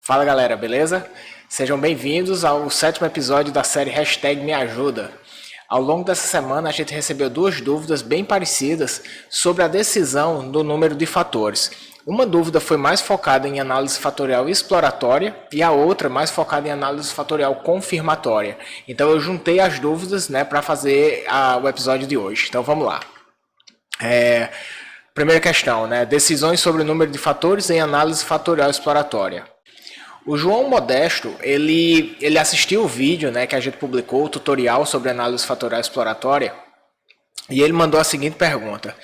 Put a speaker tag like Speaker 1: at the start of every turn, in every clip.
Speaker 1: Fala galera, beleza? Sejam bem-vindos ao sétimo episódio da série Me Ajuda. Ao longo dessa semana a gente recebeu duas dúvidas bem parecidas sobre a decisão do número de fatores. Uma dúvida foi mais focada em análise fatorial exploratória e a outra mais focada em análise fatorial confirmatória. Então eu juntei as dúvidas, para fazer o episódio de hoje. Então vamos lá. Primeira questão, decisões sobre o número de fatores em análise fatorial exploratória. O João Modesto, ele assistiu o vídeo que a gente publicou, o tutorial sobre análise fatorial exploratória, e ele mandou a seguinte pergunta.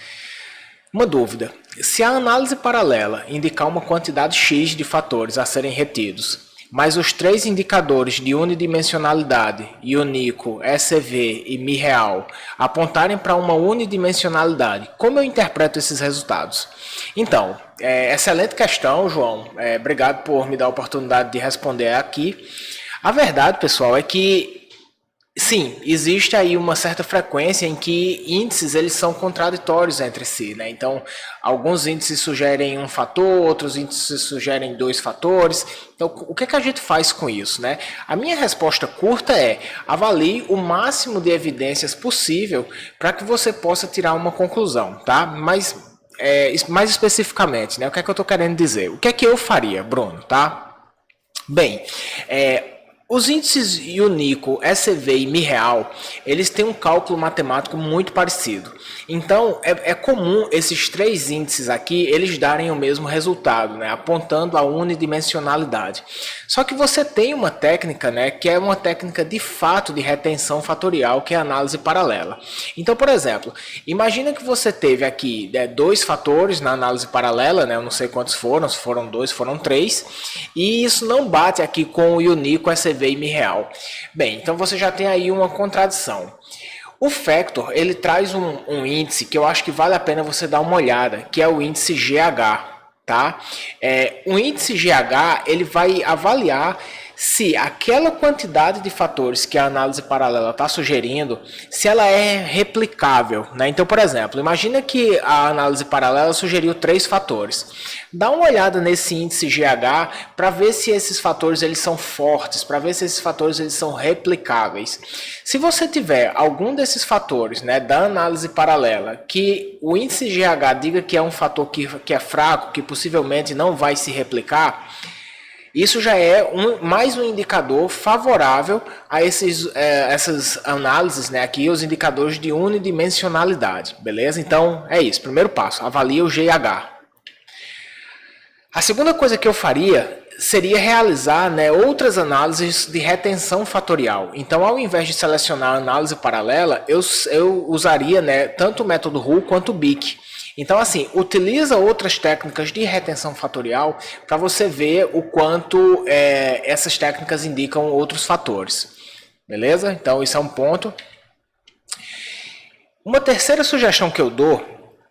Speaker 1: Uma dúvida, se a análise paralela indicar uma quantidade X de fatores a serem retidos, mas os três indicadores de unidimensionalidade, ionico, ECV e Mi-real, apontarem para uma unidimensionalidade, como eu interpreto esses resultados? Então, excelente questão, João. Obrigado por me dar a oportunidade de responder aqui. A verdade, pessoal, é que sim, existe aí uma certa frequência em que índices eles são contraditórios entre si, Então, alguns índices sugerem um fator, outros índices sugerem dois fatores. Então, o que a gente faz com isso, A minha resposta curta é: avalie o máximo de evidências possível para que você possa tirar uma conclusão, tá? Mas mais especificamente, o que é que eu estou querendo dizer? O que é que eu faria, Bruno, tá? Bem, os índices ionico, ECV e Mi-real, eles têm um cálculo matemático muito parecido. Então, é comum esses três índices aqui, eles darem o mesmo resultado, apontando a unidimensionalidade. Só que você tem uma técnica, que é uma técnica de fato de retenção fatorial, que é a análise paralela. Então, por exemplo, imagina que você teve aqui dois fatores na análise paralela, eu não sei quantos foram, se foram dois, foram três, e isso não bate aqui com o ionico, ECV e Mi-real. Bem, então você já tem aí uma contradição. O Factor, ele traz um índice que eu acho que vale a pena você dar uma olhada, que é o índice GH, tá? O índice GH, ele vai avaliar se aquela quantidade de fatores que a análise paralela está sugerindo, se ela é replicável, Então, por exemplo, imagina que a análise paralela sugeriu três fatores. Dá uma olhada nesse índice GH para ver se esses fatores eles são fortes, para ver se esses fatores eles são replicáveis. Se você tiver algum desses fatores, da análise paralela, que o índice GH diga que é um fator que é fraco, que possivelmente não vai se replicar, isso já é mais um indicador favorável a essas análises, aqui os indicadores de unidimensionalidade, beleza? Então, é isso. Primeiro passo, avalie o GH. A segunda coisa que eu faria seria realizar outras análises de retenção fatorial. Então, ao invés de selecionar a análise paralela, eu usaria tanto o método RU quanto o BIC. Então, assim, utiliza outras técnicas de retenção fatorial para você ver o quanto essas técnicas indicam outros fatores. Beleza? Então, isso é um ponto. Uma terceira sugestão que eu dou,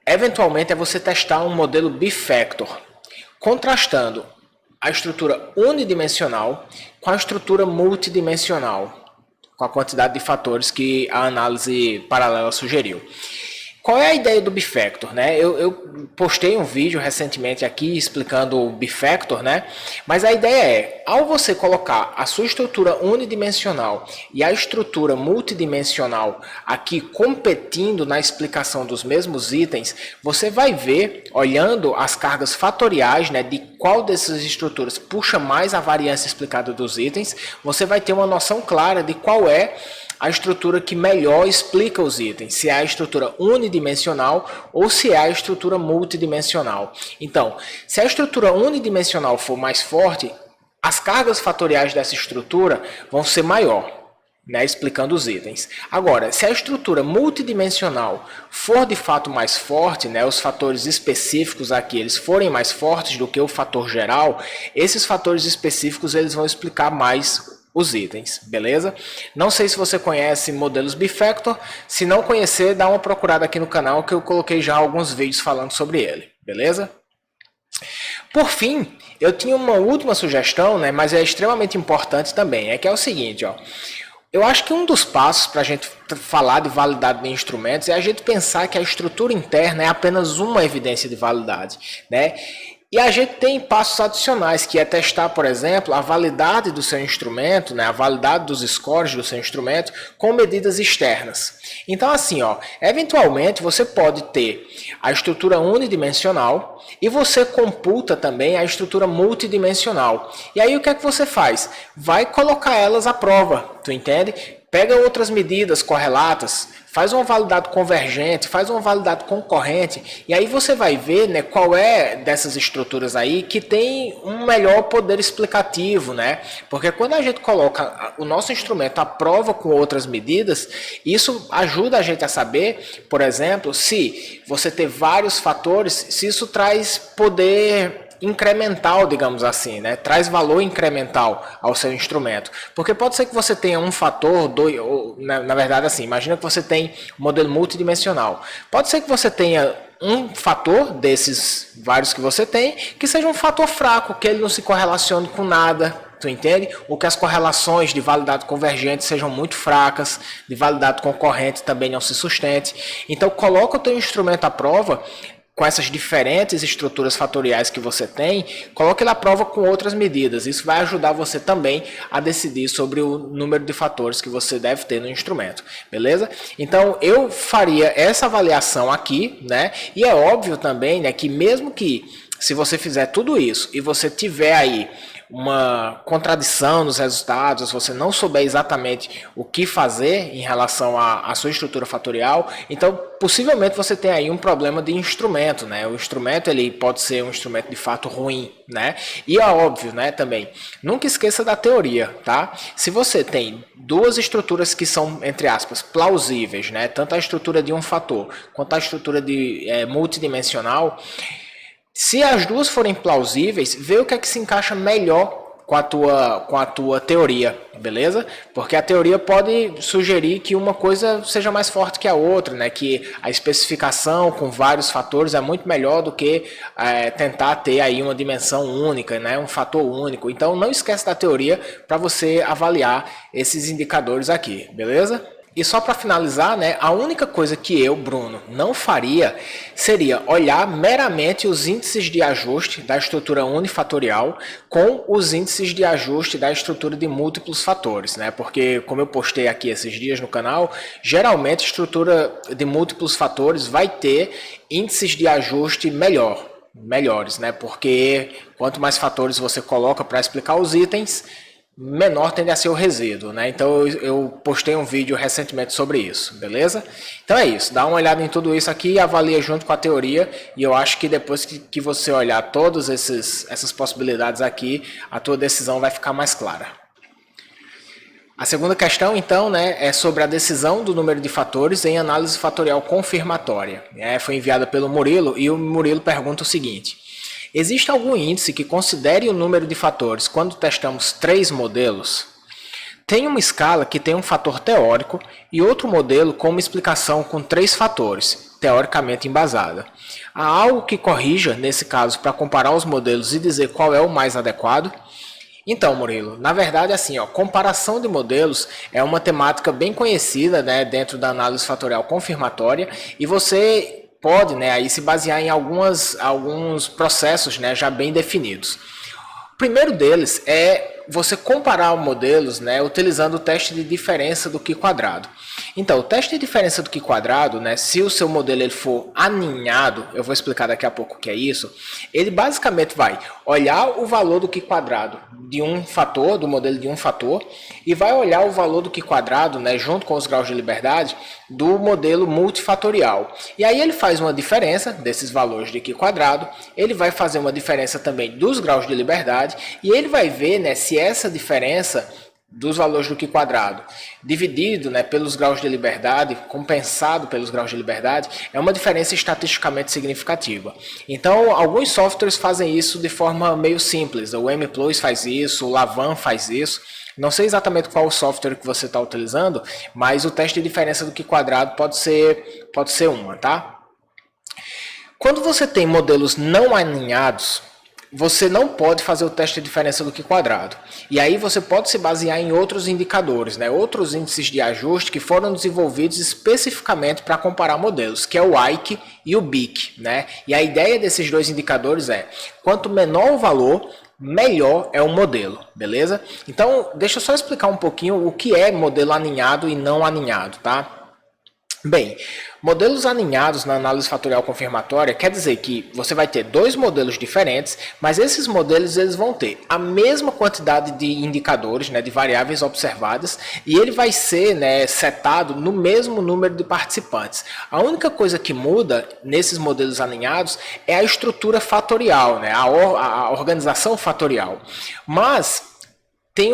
Speaker 1: eventualmente, é você testar um modelo bifactor, contrastando a estrutura unidimensional com a estrutura multidimensional, com a quantidade de fatores que a análise paralela sugeriu. Qual é a ideia do bifactor? Eu postei um vídeo recentemente aqui explicando o bifactor, mas a ideia é, ao você colocar a sua estrutura unidimensional e a estrutura multidimensional aqui competindo na explicação dos mesmos itens, você vai ver, olhando as cargas fatoriais, de qual dessas estruturas puxa mais a variância explicada dos itens, você vai ter uma noção clara de qual é a estrutura que melhor explica os itens, se é a estrutura unidimensional ou se é a estrutura multidimensional. Então, se a estrutura unidimensional for mais forte, as cargas fatoriais dessa estrutura vão ser maior, explicando os itens. Agora, se a estrutura multidimensional for de fato mais forte, os fatores específicos aqui eles forem mais fortes do que o fator geral, esses fatores específicos eles vão explicar mais os itens, beleza? Não sei se você conhece modelos bifactor, se não conhecer, dá uma procurada aqui no canal que eu coloquei já alguns vídeos falando sobre ele, beleza? Por fim, eu tinha uma última sugestão, mas é extremamente importante também, que é o seguinte, eu acho que um dos passos para a gente falar de validade de instrumentos é a gente pensar que a estrutura interna é apenas uma evidência de validade, E a gente tem passos adicionais, que é testar, por exemplo, a validade do seu instrumento, né, a validade dos scores do seu instrumento com medidas externas. Então, assim, ó, eventualmente você pode ter a estrutura unidimensional e você computa também a estrutura multidimensional. E aí o que é que você faz? Vai colocar elas à prova, tu entende? Pega outras medidas correlatas, faz uma validade convergente, faz uma validade concorrente, e aí você vai ver, né, qual é dessas estruturas aí que tem um melhor poder explicativo, né? Porque quando a gente coloca o nosso instrumento à prova com outras medidas, isso ajuda a gente a saber, por exemplo, se você ter vários fatores, se isso traz poder incremental, digamos assim, né? Traz valor incremental ao seu instrumento. Porque pode ser que você tenha um fator, dois, ou, na verdade, assim, imagina que você tem um modelo multidimensional. Pode ser que você tenha um fator desses vários que você tem, que seja um fator fraco, que ele não se correlacione com nada, tu entende? Ou que as correlações de validade convergente sejam muito fracas, de validade concorrente também não se sustente. Então, coloca o teu instrumento à prova com essas diferentes estruturas fatoriais que você tem, coloque ele à prova com outras medidas. Isso vai ajudar você também a decidir sobre o número de fatores que você deve ter no instrumento, beleza? Então, eu faria essa avaliação aqui, né? E é óbvio também, né, que mesmo que se você fizer tudo isso e você tiver aí uma contradição nos resultados, você não souber exatamente o que fazer em relação à sua estrutura fatorial, então possivelmente você tem aí um problema de instrumento, né? O instrumento ele pode ser um instrumento de fato ruim, né? E é óbvio, né, também, nunca esqueça da teoria, tá? Se você tem duas estruturas que são, entre aspas, plausíveis, né? Tanto a estrutura de um fator quanto a estrutura de multidimensional, se as duas forem plausíveis, vê o que é que se encaixa melhor com a tua teoria, beleza? Porque a teoria pode sugerir que uma coisa seja mais forte que a outra, né? Que a especificação com vários fatores é muito melhor do que tentar ter aí uma dimensão única, né? Um fator único. Então não esquece da teoria para você avaliar esses indicadores aqui, beleza? E só para finalizar, né, a única coisa que eu, Bruno, não faria seria olhar meramente os índices de ajuste da estrutura unifatorial com os índices de ajuste da estrutura de múltiplos fatores, né? Porque, como eu postei aqui esses dias no canal, geralmente a estrutura de múltiplos fatores vai ter índices de ajuste melhores, né? Porque quanto mais fatores você coloca para explicar os itens, menor tende a ser o resíduo, né? Então eu postei um vídeo recentemente sobre isso, beleza? Então é isso, dá uma olhada em tudo isso aqui e avalia junto com a teoria, e eu acho que depois que você olhar todas essas possibilidades aqui, a tua decisão vai ficar mais clara. A segunda questão, então, né, é sobre a decisão do número de fatores em análise fatorial confirmatória. Foi enviada pelo Murilo, e o Murilo pergunta o seguinte: existe algum índice que considere o número de fatores quando testamos 3 modelos? Tem uma escala que tem um fator teórico e outro modelo com uma explicação com 3 fatores, teoricamente embasada. Há algo que corrija, nesse caso, para comparar os modelos e dizer qual é o mais adequado? Então, Murilo, na verdade, assim, ó, comparação de modelos é uma temática bem conhecida, né, dentro da análise fatorial confirmatória, e você pode, né, aí se basear em alguns processos, né, já bem definidos. O primeiro deles é você comparar modelos, né, utilizando o teste de diferença do Q quadrado. Então, o teste de diferença do Q quadrado, né, se o seu modelo ele for aninhado, eu vou explicar daqui a pouco o que é isso, ele basicamente vai olhar o valor do Q quadrado de um fator, do modelo de um fator, e vai olhar o valor do Q quadrado, né, junto com os graus de liberdade, do modelo multifatorial. E aí ele faz uma diferença desses valores de Q quadrado, ele vai fazer uma diferença também dos graus de liberdade, e ele vai ver, né, se essa diferença dos valores do Q quadrado dividido, né, pelos graus de liberdade, compensado pelos graus de liberdade, é uma diferença estatisticamente significativa. Então, alguns softwares fazem isso de forma meio simples. O MPlus faz isso, o Lavan faz isso. Não sei exatamente qual o software que você está utilizando, mas o teste de diferença do Q quadrado pode ser uma, tá? Quando você tem modelos não alinhados, você não pode fazer o teste de diferença do Q quadrado. E aí você pode se basear em outros indicadores, né? Outros índices de ajuste que foram desenvolvidos especificamente para comparar modelos, que é o IKE e o BIC, né? E a ideia desses dois indicadores é, quanto menor o valor, melhor é o modelo, beleza? Então, deixa eu só explicar um pouquinho o que é modelo aninhado e não aninhado, tá? Bem, modelos aninhados na análise fatorial confirmatória quer dizer que você vai ter dois modelos diferentes, mas esses modelos eles vão ter a mesma quantidade de indicadores, né, de variáveis observadas, e ele vai ser, né, setado no mesmo número de participantes. A única coisa que muda nesses modelos aninhados é a estrutura fatorial, né, a organização fatorial. Mas tem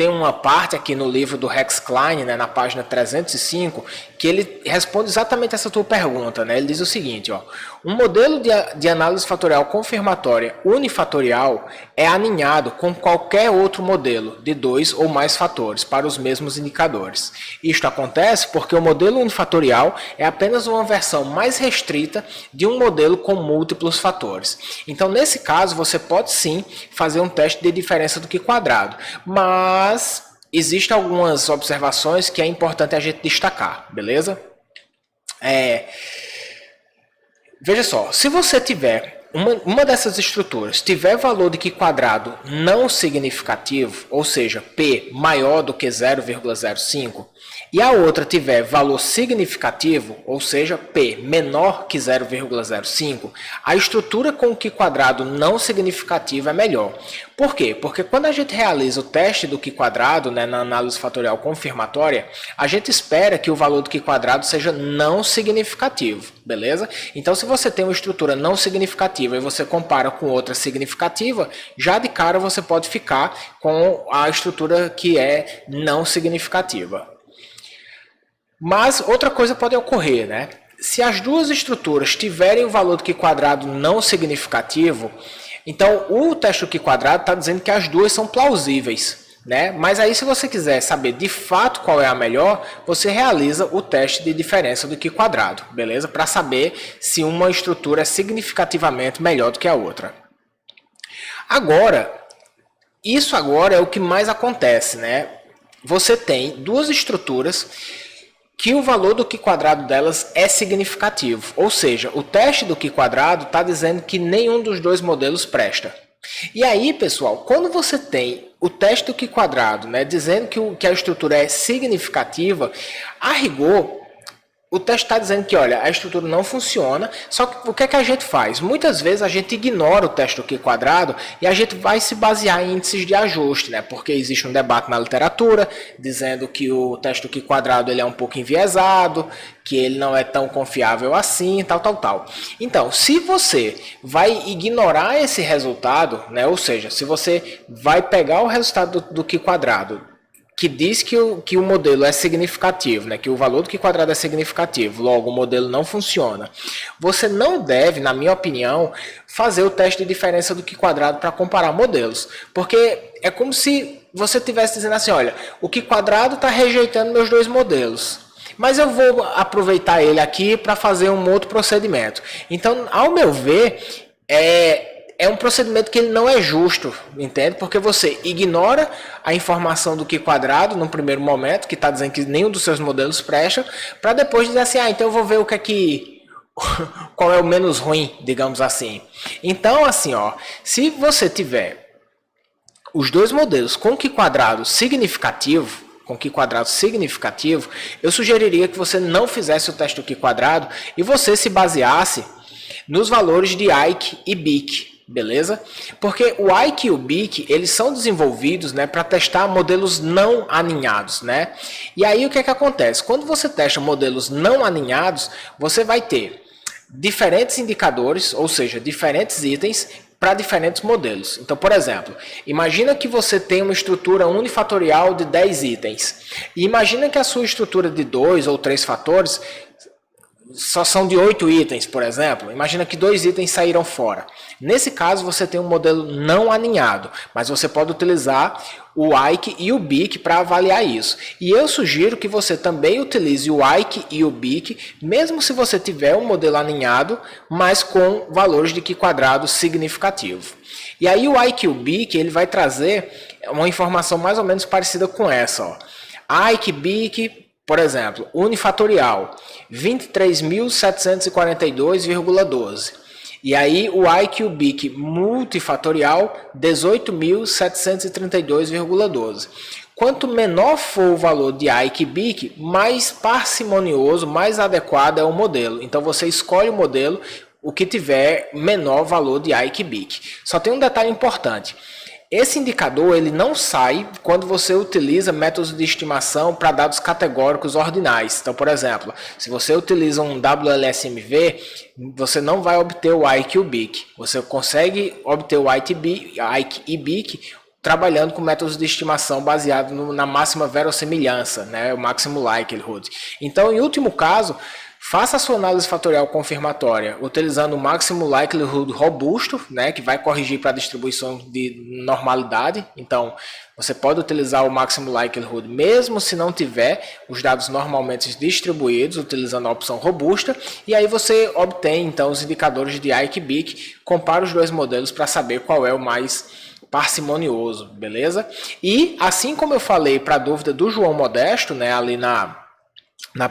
Speaker 1: uma parte aqui no livro do Rex Klein, né, na página 305, que ele responde exatamente essa tua pergunta, né? Ele diz o seguinte, ó, um modelo de análise fatorial confirmatória unifatorial é aninhado com qualquer outro modelo de 2 ou mais fatores para os mesmos indicadores. Isto acontece porque o modelo unifatorial é apenas uma versão mais restrita de um modelo com múltiplos fatores. Então, nesse caso, você pode sim fazer um teste de diferença do Q quadrado, mas existem algumas observações que é importante a gente destacar, beleza? Veja só, se você tiver uma dessas estruturas tiver valor de Q quadrado não significativo, ou seja, P maior do que 0,05, e a outra tiver valor significativo, ou seja, P menor que 0,05, a estrutura com o Q quadrado não significativo é melhor. Por quê? Porque quando a gente realiza o teste do Q quadrado, né, na análise fatorial confirmatória, a gente espera que o valor do Q quadrado seja não significativo, beleza? Então, se você tem uma estrutura não significativa e você compara com outra significativa, já de cara você pode ficar com a estrutura que é não significativa. Mas outra coisa pode ocorrer, né? Se as duas estruturas tiverem o valor do Q quadrado não significativo, então o teste do Q quadrado está dizendo que as duas são plausíveis, né? Mas aí, se você quiser saber de fato qual é a melhor, você realiza o teste de diferença do Q quadrado, beleza? Para saber se uma estrutura é significativamente melhor do que a outra. Agora, isso agora é o que mais acontece, né? Você tem duas estruturas que o valor do Q quadrado delas é significativo. Ou seja, o teste do Q quadrado está dizendo que nenhum dos dois modelos presta. E aí, pessoal, quando você tem o teste do Q quadrado, né, dizendo que a estrutura é significativa, a rigor, o teste está dizendo que, olha, a estrutura não funciona, só que o que é que a gente faz? Muitas vezes a gente ignora o teste do Q quadrado e a gente vai se basear em índices de ajuste, né? Porque existe um debate na literatura dizendo que o teste do Q quadrado ele é um pouco enviesado, que ele não é tão confiável assim, tal. Então, se você vai ignorar esse resultado, né? Ou seja, se você vai pegar o resultado do Q quadrado, que diz que o modelo é significativo, né? Que o valor do Q quadrado é significativo, logo o modelo não funciona. Você não deve, na minha opinião, fazer o teste de diferença do Q quadrado para comparar modelos. Porque é como se você estivesse dizendo assim, olha, o Q quadrado está rejeitando meus dois modelos, mas eu vou aproveitar ele aqui para fazer um outro procedimento. Então, ao meu ver, é um procedimento que ele não é justo, entende? Porque você ignora a informação do Q quadrado no primeiro momento, que está dizendo que nenhum dos seus modelos presta, para depois dizer assim, então eu vou ver qual é o menos ruim, digamos assim. Então, assim, ó, se você tiver os dois modelos com Q quadrado significativo, eu sugeriria que você não fizesse o teste do Q quadrado e você se baseasse nos valores de IKE e BIC. Beleza? Porque o IKE e o BIC, eles são desenvolvidos, né, para testar modelos não aninhados, né? E aí o que é que acontece? Quando você testa modelos não aninhados, você vai ter diferentes indicadores, ou seja, diferentes itens para diferentes modelos. Então, por exemplo, imagina que você tem uma estrutura unifatorial de 10 itens. E imagina que a sua estrutura de 2 ou 3 fatores só são de 8 itens, por exemplo. Imagina que 2 itens saíram fora. Nesse caso, você tem um modelo não aninhado, mas você pode utilizar o IKE e o BIC para avaliar isso. E eu sugiro que você também utilize o IKE e o BIC, mesmo se você tiver um modelo aninhado, mas com valores de Q quadrado significativo. E aí o IQBIC, ele vai trazer uma informação mais ou menos parecida com essa, ó. IQBIC, por exemplo, unifatorial, 23.742,12. E aí o IQBIC multifatorial, 18.732,12. Quanto menor for o valor de IQBIC, mais parcimonioso, mais adequado é o modelo. Então você escolhe o modelo, o que tiver menor valor de IQBIC. Só tem um detalhe importante. Esse indicador ele não sai quando você utiliza métodos de estimação para dados categóricos ordinais. Então, por exemplo, se você utiliza um WLSMV, você não vai obter o IQBIC. Você consegue obter o IQBIC trabalhando com métodos de estimação baseado na máxima verossimilhança, né, o máximo likelihood. Então, em último caso, faça a sua análise fatorial confirmatória utilizando o máximo likelihood robusto, né, que vai corrigir para a distribuição de normalidade. Então, você pode utilizar o máximo likelihood mesmo se não tiver os dados normalmente distribuídos, utilizando a opção robusta. E aí você obtém, então, os indicadores de IQBIC, compara os dois modelos para saber qual é o mais parcimonioso, beleza? E assim como eu falei para a dúvida do João Modesto, né, ali na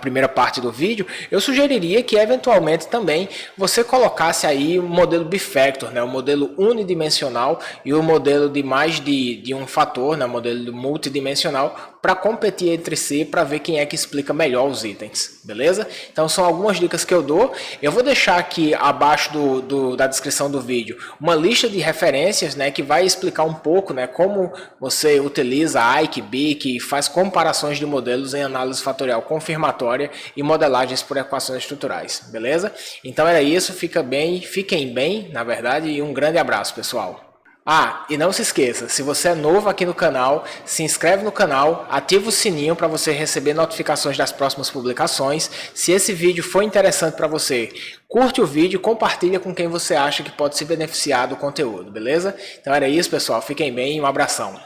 Speaker 1: primeira parte do vídeo, eu sugeriria que eventualmente também você colocasse aí o modelo bifactor, né, o modelo unidimensional e o modelo de mais de um fator, né, o modelo multidimensional, para competir entre si, para ver quem é que explica melhor os itens, beleza? Então são algumas dicas que eu dou. Eu vou deixar aqui abaixo da descrição do vídeo uma lista de referências, né, que vai explicar um pouco, né, como você utiliza a IQBIC e faz comparações de modelos em análise fatorial confirmatória e modelagens por equações estruturais, beleza? Então era isso, fiquem bem, na verdade, e um grande abraço, pessoal. Ah, e não se esqueça, se você é novo aqui no canal, se inscreve no canal, ativa o sininho para você receber notificações das próximas publicações. Se esse vídeo foi interessante para você, curte o vídeo e compartilha com quem você acha que pode se beneficiar do conteúdo, beleza? Então era isso, pessoal, fiquem bem e um abração.